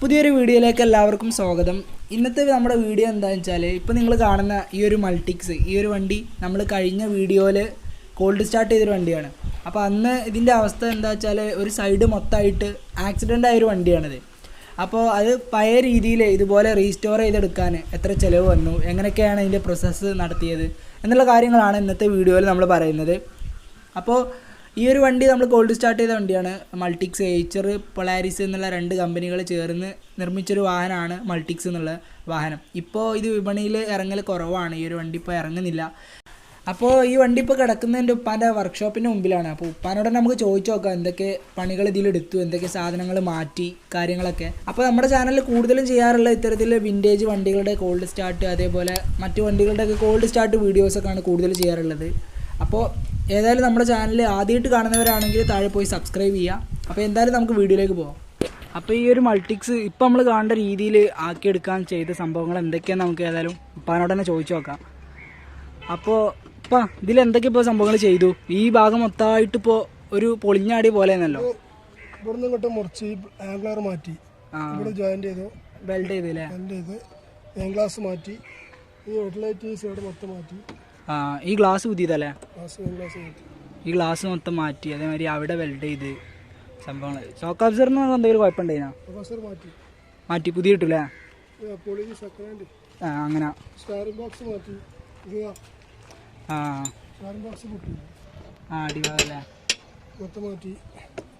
പുതിയൊരു വീഡിയോയിലേക്ക് എല്ലാവർക്കും സ്വാഗതം. ഇന്നത്തെ നമ്മുടെ വീഡിയോ എന്താണെന്ന് വെച്ചാൽ, ഇപ്പോൾ നിങ്ങൾ കാണുന്ന ഈ ഒരു മൾട്ടിക്സ്, ഈ ഒരു വണ്ടി നമ്മൾ കഴിഞ്ഞ വീഡിയോയിൽ കോൾഡ് സ്റ്റാർട്ട് ചെയ്തൊരു വണ്ടിയാണ്. അപ്പോൾ അന്ന് ഇതിൻ്റെ അവസ്ഥ എന്താ വെച്ചാൽ, ഒരു സൈഡ് മൊത്തമായിട്ട് ആക്സിഡൻ്റ് ആയൊരു വണ്ടിയാണിത്. അപ്പോൾ അത് പഴയ രീതിയിൽ ഇതുപോലെ റീസ്റ്റോർ ചെയ്തെടുക്കാൻ എത്ര ചിലവ് വന്നു, എങ്ങനെയൊക്കെയാണ് ഇതിൻ്റെ പ്രോസസ്സ് നടത്തിയത് എന്നുള്ള കാര്യങ്ങളാണ് ഇന്നത്തെ വീഡിയോയിൽ നമ്മൾ പറയുന്നത്. അപ്പോൾ ഈ ഒരു വണ്ടി നമ്മൾ കോൾഡ് സ്റ്റാർട്ട് ചെയ്ത വണ്ടിയാണ്. മൾട്ടിക്സ്, എയ്ച്ചർ, പൊളാരിസ് എന്നുള്ള രണ്ട് കമ്പനികൾ ചേർന്ന് നിർമ്മിച്ചൊരു വാഹനമാണ് മൾട്ടിക്സ് എന്നുള്ള വാഹനം. ഇപ്പോൾ ഇത് വിപണിയിൽ ഇറങ്ങൽ കുറവാണ്, ഈ ഒരു വണ്ടി ഇപ്പോൾ ഇറങ്ങുന്നില്ല. അപ്പോൾ ഈ വണ്ടി ഇപ്പോൾ കിടക്കുന്നതിൻ്റെ ഉപ്പാൻ്റെ വർക്ക്ഷോപ്പിൻ്റെ മുമ്പിലാണ്. അപ്പോൾ ഉപ്പാനോട് നമുക്ക് ചോദിച്ചു നോക്കാം എന്തൊക്കെ പണികൾ ഇതിലെടുത്തു, എന്തൊക്കെ സാധനങ്ങൾ മാറ്റി, കാര്യങ്ങളൊക്കെ. അപ്പോൾ നമ്മുടെ ചാനലിൽ കൂടുതലും ചെയ്യാറുള്ള ഇത്തരത്തിൽ വിൻറ്റേജ് വണ്ടികളുടെ കോൾഡ് സ്റ്റാർട്ട്, അതേപോലെ മറ്റു വണ്ടികളുടെയൊക്കെ കോൾഡ് സ്റ്റാർട്ട് വീഡിയോസൊക്കെയാണ് കൂടുതൽ ചെയ്യാറുള്ളത്. അപ്പോൾ ഏതായാലും നമ്മുടെ ചാനൽ ആദ്യമായിട്ട് കാണുന്നവരാണെങ്കിൽ താഴെ പോയി സബ്സ്ക്രൈബ് ചെയ്യുക. അപ്പോൾ എന്തായാലും നമുക്ക് വീഡിയോയിലേക്ക് പോകാം. അപ്പോൾ ഈ ഒരു മൾട്ടിക്സ് ഇപ്പോൾ നമ്മൾ കാണേണ്ട രീതിയിൽ ആക്കിയെടുക്കാൻ ചെയ്ത സംഭവങ്ങൾ എന്തൊക്കെയാണെന്ന് നമുക്ക് ഏതായാലും ഉപ്പാനോട് തന്നെ ചോദിച്ചു നോക്കാം. അപ്പോൾ ഇപ്പം ഇതിലെന്തൊക്കെ ഇപ്പോൾ സംഭവങ്ങൾ ചെയ്തു? ഈ ഭാഗം മൊത്തമായിട്ടിപ്പോൾ ഒരു പൊളിഞ്ഞാടി പോലെ ആണല്ലോ. ഇവിടുന്ന് ഇങ്ങോട്ട് മുറിച്ച് ആംഗ്ലർ മാറ്റി, ഇവിടെ ജോയിന്റ് ചെയ്തു, വെൽഡ് ചെയ്തില്ലേ, വെൽഡ് ചെയ്ത് ഗ്ലാസ് മാറ്റി, ഈ ഹെഡ്ലൈറ്റ് സൈഡ് മൊത്തം മാറ്റി. ഈ ഗ്ലാസ് പുതിയതല്ലേ, ഈ ഗ്ലാസ് മൊത്തം മാറ്റി. അതേമാതിരി അവിടെ വെൽഡ് ചെയ്ത് സംഭവങ്ങൾ. ഷോക്ക് അബ്സറിന് എന്തെങ്കിലും കുഴപ്പമുണ്ടായിരുന്നോ? മാറ്റി പുതിയ കിട്ടൂലേ? അങ്ങനെ അടിവാല്ലേ.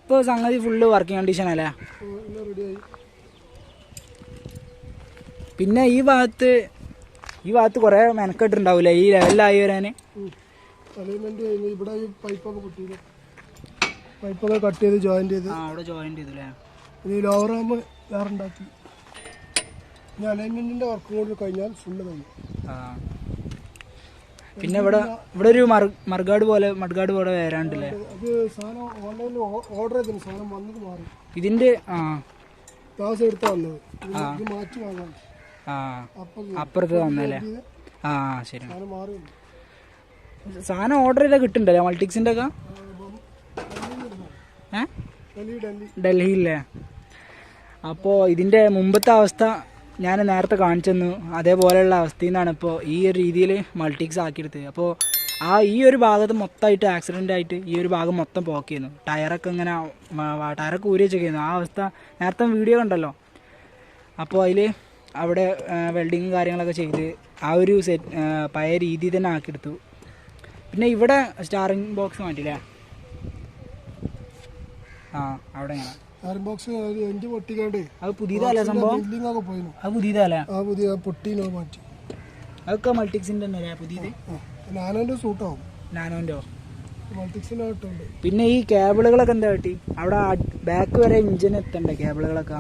ഇപ്പോൾ സംഗതി ഫുള്ള് വർക്കിംഗ് കണ്ടീഷൻ അല്ലേ? പിന്നെ ഈ ഭാഗത്ത് കുറേ മെനക്കെട്ടുണ്ടാവൂലേ ഈ ലെവലിലായി വരാൻ? ഇവിടെ പൈപ്പൊക്കെ കട്ട് ചെയ്ത് ജോയിന്റ് ചെയ്ത് അവിടെ ജോയിന്റ് ചെയ്തില്ലേ. ഇനി ലോവർ ആകുമ്പോൾ വേറെ ഉണ്ടാക്കി. ഇനി അലൈൻമെന്റിന്റെ വർക്കും കൂടി കഴിഞ്ഞാൽ ഫുള്ള് കഴിഞ്ഞു. പിന്നെ ഇവിടെ ഒരു മഡ്ഗാർഡ് പോലെ വരാണ്ടല്ലേ? അത് സാധനം ഓൺലൈനിൽ ഓർഡർ ചെയ്തിരുന്നു, സാധനം വന്നത് മാറി. ഇതിന്റെ ക്ലാസ് എടുത്താ വന്നത്, ഇത് മാറ്റി വാങ്ങാൻ. അപ്പുറത്ത് വന്നല്ലേ? ശരി. സാധനം ഓർഡർ ചെയ്താൽ കിട്ടുന്നുണ്ടല്ലേ മൾട്ടിക്സിന്റെ ഒക്കെ? ഡൽഹിയില്ലേ? അപ്പോൾ ഇതിന്റെ മുമ്പത്തെ അവസ്ഥ ഞാൻ നേരത്തെ കാണിച്ചെന്നു, അതേപോലെയുള്ള അവസ്ഥയിൽ നിന്നാണ് ഇപ്പോൾ ഈ ഒരു രീതിയിൽ മൾട്ടിക്സ് ആക്കിയെടുത്തത്. അപ്പോൾ ഈ ഒരു ഭാഗത്ത് മൊത്തമായിട്ട് ആക്സിഡൻ്റ് ആയിട്ട് ഈ ഒരു ഭാഗം മൊത്തം പോക്കിയിരുന്നു. ടയറൊക്കെ ഊരി വെച്ചൊക്കെയായിരുന്നു. ആ അവസ്ഥ നേരത്തെ വീഡിയോ കണ്ടല്ലോ. അപ്പോൾ അതിൽ അവിടെ വെൽഡിങ്ങും കാര്യങ്ങളൊക്കെ ചെയ്ത് ആ ഒരു പഴയ രീതിയിൽ തന്നെ ആക്കിയെടുത്തു. പിന്നെ ഇവിടെ സ്റ്റാറിംഗ് ബോക്സ് മാറ്റില്ലേ? അവിടെ എങ്ങനെ അത് പുതിയതല്ലേ സംഭവം? അത് പുതിയതല്ലേ? അതൊക്കെ മൾട്ടിക്സിന്റെ തന്നെ പുതിയത്. നാനോന്റെ. പിന്നെ ഈ കേബിളുകളൊക്കെ എന്താ പറ്റി? അവിടെ ബാക്ക് വരെ ഇഞ്ചിന് എത്തണ്ടേ കേബിളുകളൊക്കെ?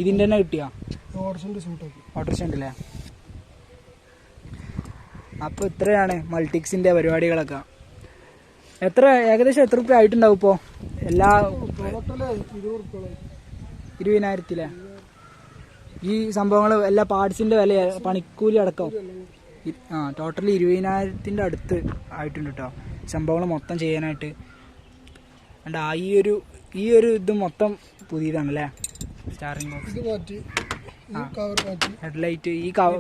ഇതിന്റെ തന്നെ കിട്ടിയാ? ഓട്ടോറിക്ഷ ഉണ്ടല്ലേ? അപ്പൊ ഇത്രയാണ് മൾട്ടിക്സിന്റെ പരിപാടികളൊക്കെ. ഏകദേശം എത്ര റുപ്യ ആയിട്ടുണ്ടാവും ഇപ്പോ? എല്ലാ 20,000 ഈ സംഭവങ്ങൾ എല്ലാ പാർട്സിന്റെ വില, പണിക്കൂലി അടക്കം ടോട്ടലി 20,000 അടുത്ത് ആയിട്ടുണ്ട് കേട്ടോ സംഭവങ്ങൾ മൊത്തം ചെയ്യാനായിട്ട്. അല്ല ഈ ഒരു ഇത് മൊത്തം പുതിയതാണല്ലേ? സ്റ്റാറിംഗ് ബോക്സ്, ഹെഡ്ലൈറ്റ്, ഈ കവർ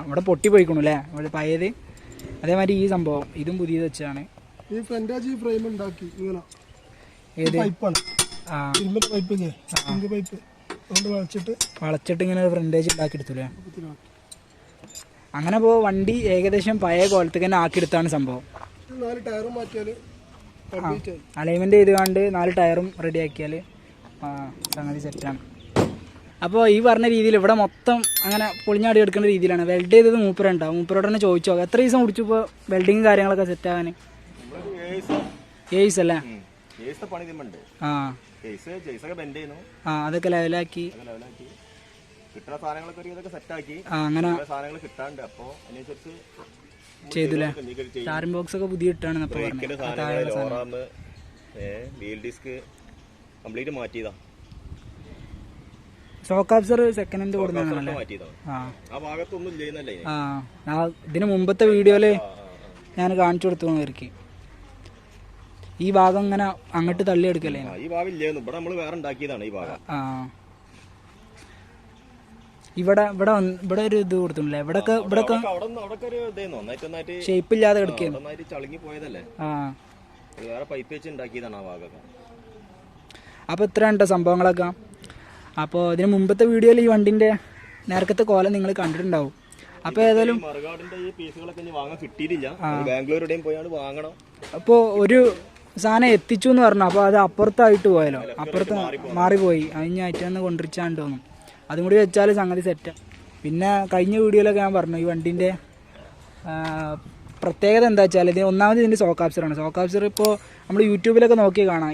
ഇവിടെ പൊട്ടി പോയിക്കണു അല്ലേ ഇവിടെ പഴയത്. അതേമാതിരി ഈ സംഭവം ഇതും പുതിയത് വെച്ചാണ്. വളച്ചിട്ട് ഇങ്ങനെ ഫ്രണ്ടേജ് ഉണ്ടാക്കി എടുത്തൂലേ? അങ്ങനെ പോ വണ്ടി ഏകദേശം പഴയ കോലത്തേക്ക് തന്നെ ആക്കിയെടുത്താണ് സംഭവം. അലൈൻമെന്റ് ചെയ്തുകൊണ്ട് 4 ടയറും റെഡി ആക്കിയാൽ സംഗതി സെറ്റാണ്. അപ്പോൾ ഈ പറഞ്ഞ രീതിയിൽ ഇവിടെ മൊത്തം അങ്ങനെ പൊളിഞ്ഞാടി എടുക്കേണ്ട രീതിയിലാണ്. വെൽഡ് ചെയ്തത് മൂപ്പരുണ്ടാവും. മൂപ്പരോട് തന്നെ ചോദിച്ചോ എത്ര ദിവസം കുടിച്ചു ഇപ്പോൾ വെൽഡിങ് കാര്യങ്ങളൊക്കെ സെറ്റ് ആകാൻ? 7 ദിവസം അല്ലേ? അതൊക്കെ ലെവലാക്കി അങ്ങനെ ചെയ്തുല്ലേ? സ്റ്റാറിംഗ് ബോക്സ് ഒക്കെ പുതിയ ഇട്ടാണ് ഷോക്ക് അബ്സർ സെക്കൻഡ് ഹാൻഡ് കൊടുക്കുന്നതാണല്ലേ? ഇതിന് മുമ്പത്തെ വീഡിയോയില് ഞാൻ കാണിച്ചു കൊടുത്തു അവർക്ക്. ഈ ഭാഗം ഇങ്ങനെ അങ്ങോട്ട് തള്ളിയെടുക്കല്ലേ? ഈ ഭാഗം ഇല്ലായിരുന്നു, ഇവിടെ നമ്മൾ വേറെ ഉണ്ടാക്കിയതാണ് ഈ ഭാഗം. ആ ഇവിടെ ഇവിടെ ഇവിടെ ഒരു ഇത് കൊടുത്തില്ലേ? ഇവിടൊക്കെ ഷേപ്പ് ഇല്ലാതെ കിടക്കുന്നു. അപ്പോൾ ഇത്ര ഉണ്ടോ സംഭവങ്ങളൊക്കെ. അപ്പോൾ ഇതിന് മുമ്പത്തെ വീഡിയോയിൽ ഈ വണ്ടിൻ്റെ നേരത്തെ കോലം നിങ്ങൾ കണ്ടിട്ടുണ്ടാവും. അപ്പോൾ ഏതായാലും അപ്പോൾ ഒരു സാധനം എത്തിച്ചു എന്ന് പറഞ്ഞു. അപ്പോൾ അത് അപ്പുറത്തായിട്ട് പോയാലോ, അപ്പുറത്ത് മാറിപ്പോയി. അതിനായിട്ടൊന്ന് കൊണ്ടിരിച്ചാണ്ട് തോന്നും. അതും കൂടി വെച്ചാൽ സംഗതി സെറ്റ്. പിന്നെ കഴിഞ്ഞ വീഡിയോയിലൊക്കെ ഞാൻ പറഞ്ഞു ഈ വണ്ടീൻ്റെ പ്രത്യേകത എന്താ വെച്ചാൽ ഇത് ഒന്നാമത് ഇതിൻ്റെ സോക്കാപ്സറാണ്. സോക്കാപ്സർ ഇപ്പോൾ നമ്മൾ യൂട്യൂബിലൊക്കെ നോക്കി കാണാം.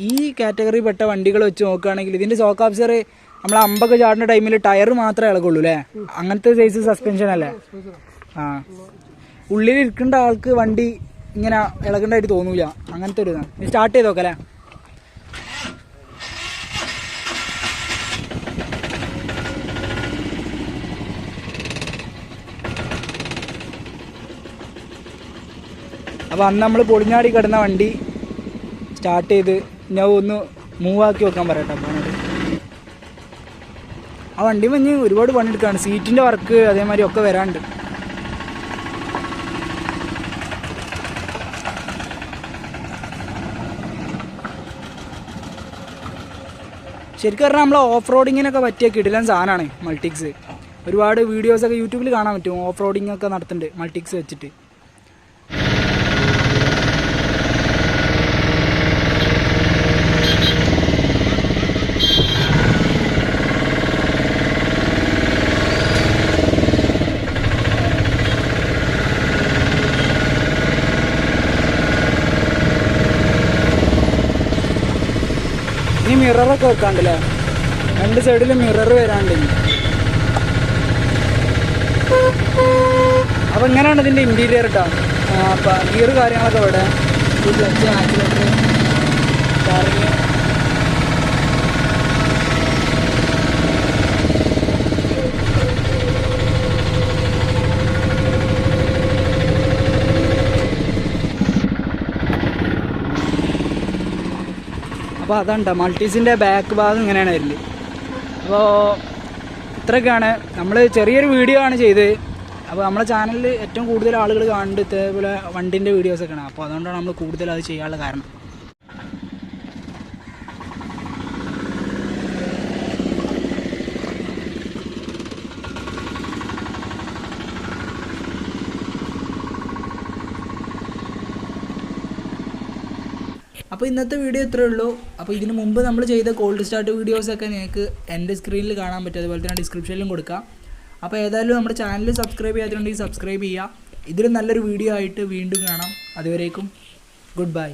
ഈ കാറ്റഗറി പെട്ട വണ്ടികൾ വെച്ച് നോക്കുകയാണെങ്കിൽ ഇതിൻ്റെ സോക്കാപ്സർ നമ്മൾ അമ്പൊക്കെ ചാടുന്ന ടൈമിൽ ടയർ മാത്രമേ ഇളകുള്ളൂ അല്ലേ? അങ്ങനത്തെ സൈസ് സസ്പെൻഷൻ അല്ലേ? ആ ഉള്ളിൽ ഇരിക്കേണ്ട ആൾക്ക് വണ്ടി ഇങ്ങനെ ഇളകേണ്ടതായിട്ട് തോന്നൂല. അങ്ങനത്തെ ഒരു ഇതാണ്. സ്റ്റാർട്ട് ചെയ്ത് നോക്കല്ലേ? അപ്പോൾ അന്ന് നമ്മൾ പൊളിഞ്ഞാടി കിടന്ന വണ്ടി സ്റ്റാർട്ട് ചെയ്ത് ഞാൻ ഒന്ന് മൂവാക്കി വെക്കാൻ പറയട്ടെ. അപ്പോൾ ആ വണ്ടി മഞ്ഞ് ഒരുപാട് പണിയെടുക്കുകയാണ്. സീറ്റിൻ്റെ വർക്ക് അതേമാതിരി ഒക്കെ വരാണ്ട്. ശരിക്കും പറഞ്ഞാൽ നമ്മൾ ഓഫ് റോഡിങ്ങിനൊക്കെ പറ്റിയ കിടിലൻ സാധനമാണ് മൾട്ടിക്സ്. ഒരുപാട് വീഡിയോസൊക്കെ യൂട്യൂബിൽ കാണാൻ പറ്റും. ഓഫ് റോഡിങ് ഒക്കെ നടത്തുന്നുണ്ട് മൾട്ടിക്സ് വെച്ചിട്ട്. ഇനി മിററൊക്കെ വെക്കാണ്ടല്ലേ? രണ്ട് സൈഡിലും മിറർ വരാണ്ട്. അപ്പോൾ ഇങ്ങനെയാണ് ഇതിൻ്റെ ഇൻറ്റീരിയർ കേട്ടോ. അപ്പം ഗിയർ കാര്യങ്ങളൊക്കെ ഇവിടെ ക്ലച്ച്, ആക്സിലേറ്റർ, സ്റ്റാറിങ്. അപ്പോൾ അതുണ്ട് മൾട്ടീസിൻ്റെ ബാക്ക് ഭാഗം ഇങ്ങനെയാണ് വരല്. അപ്പോൾ ഇത്രയൊക്കെയാണ്. നമ്മൾ ചെറിയൊരു വീഡിയോ ആണ് ചെയ്തത്. അപ്പോൾ നമ്മളെ ചാനലിൽ ഏറ്റവും കൂടുതൽ ആളുകൾ കാണുന്നുണ്ട് ഇതേപോലെ വണ്ടിൻ്റെ വീഡിയോസൊക്കെയാണ്. അപ്പോൾ അതുകൊണ്ടാണ് നമ്മൾ കൂടുതൽ അത് ചെയ്യാനുള്ള കാരണം. അപ്പോൾ ഇന്നത്തെ വീഡിയോ ഇത്രയേ ഉള്ളൂ. അപ്പോൾ ഇതിന് മുമ്പ് നമ്മൾ ചെയ്ത കോൾഡ് സ്റ്റാർട്ട് വീഡിയോസൊക്കെ നിങ്ങൾക്ക് എൻ്റെ സ്ക്രീനിൽ കാണാൻ പറ്റും. അതുപോലെ തന്നെ ഡിസ്ക്രിപ്ഷനിലും കൊടുക്കാം. അപ്പോൾ ഏതായാലും നമ്മുടെ ചാനൽ സബ്സ്ക്രൈബ് ചെയ്യാത്തതുണ്ടെങ്കിൽ സബ്സ്ക്രൈബ് ചെയ്യുക. ഇതിലും നല്ലൊരു വീഡിയോ ആയിട്ട് വീണ്ടും കാണാം. അതുവരേക്കും ഗുഡ് ബൈ.